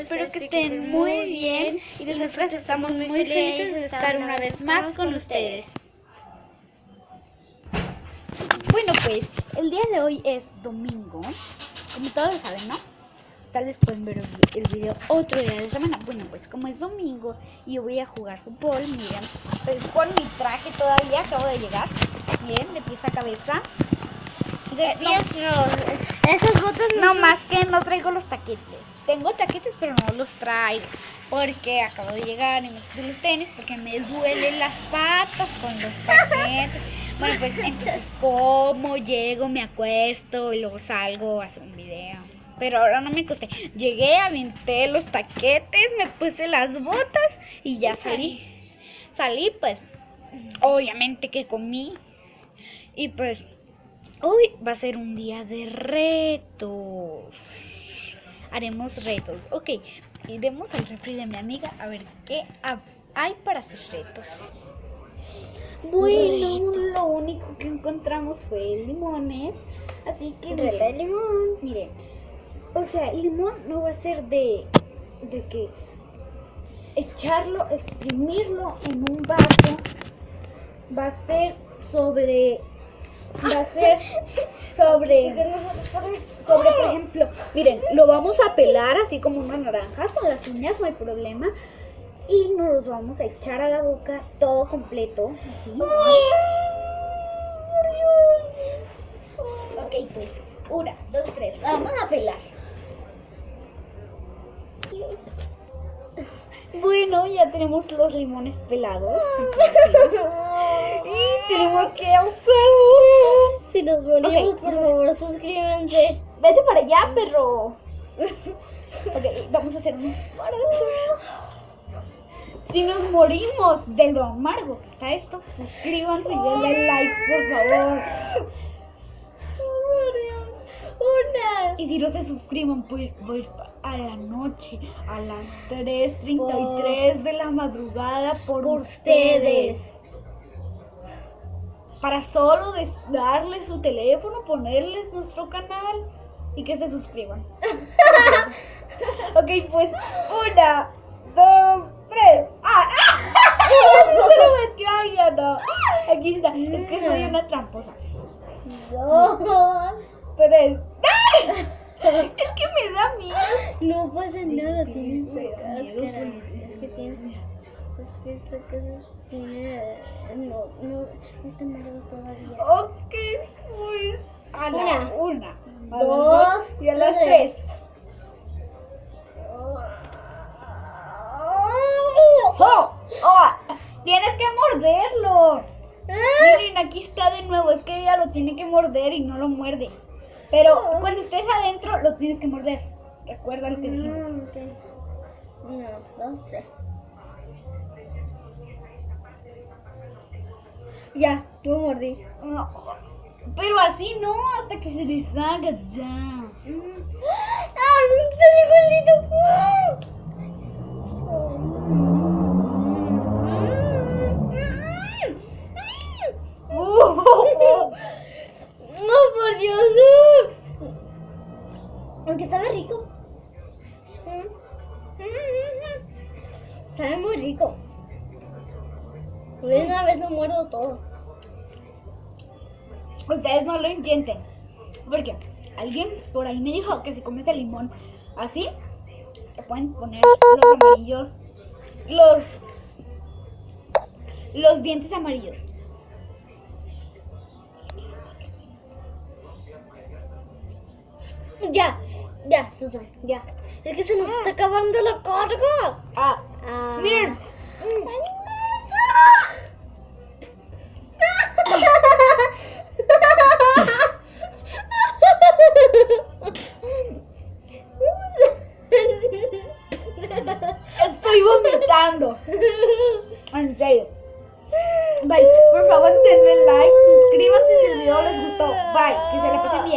espero que estén muy bien y nosotras estamos muy felices de estar una vez más con ustedes. Bueno, pues el día de hoy es domingo, como todos lo saben, ¿no? Tal vez pueden ver el video otro día de semana. Bueno, pues como es domingo y yo voy a jugar fútbol, miren, pues con mi traje todavía, acabo de llegar, miren, de pies a cabeza. De pies no, esas botas no más que no traigo los taquetes. Tengo taquetes pero no los traigo porque acabo de llegar y me puse los tenis porque me duelen las patas con los taquetes. Bueno, pues entonces como llego, me acuesto y luego salgo a hacer un video. Pero ahora no me acosté. Llegué, aventé los taquetes, me puse las botas y ya salí. Salí, pues, obviamente que comí. Y pues, hoy va a ser un día de retos. Haremos retos. Ok, iremos al refri de mi amiga a ver qué hay para sus retos. Bueno, lo único que encontramos fue limones. Así que miren, limón. Miren, o sea, el limón no va a ser de que echarlo, exprimirlo en un vaso. Va a ser sobre, por ejemplo, miren, lo vamos a pelar así como una naranja con las uñas, no hay problema. Y nos los vamos a echar a la boca todo completo. Así. Ok, pues, 1, 2, 3, lo vamos a pelar. Bueno, ya tenemos los limones pelados. Y tenemos que usarlo. Si nos morimos, Ok, por favor, suscríbanse. Vete para allá, perro. Ok, vamos a hacer unos para. Si nos morimos de lo amargo que está esto, suscríbanse y denle like, por favor. Y si no se suscriban, pues voy a la noche, a las 3:33 de la madrugada por ustedes. Para solo darles su teléfono, ponerles nuestro canal y que se suscriban. Ok, pues 1, 2, 3. Se lo metió ahí, ya no. Aquí está. Es que soy una tramposa. 2, 3. Es que me da miedo. no pasa nada, sí, tienes me da cáscara. miedo, Es que tienes. Es que esta casa tiene. No está amargo todavía. Ok, pues. A la 1, a las 2 y a las 3. Tienes que morderlo. Miren, aquí está de nuevo. Es que ella lo tiene que morder y no lo muerde. Pero cuando estés adentro, lo tienes que morder. Recuerda lo que dijimos. 1, 2, 3. Ya, tú mordí. No, pero así no, hasta que se deshaga ya. ¡Está igualito! ¡No, por Dios! Aunque sabe rico. Sabe muy rico. Por una vez no muerdo todo. Ustedes no lo entienden. Porque alguien por ahí me dijo que si comes el limón así, te pueden poner los amarillos, los dientes amarillos. Ya, Susan, ya. Es que se nos está acabando la carga. Miren. Estoy vomitando. En serio. Bye. Por favor, denle like, suscríbanse si el video les gustó. Bye. Que se la pasen bien.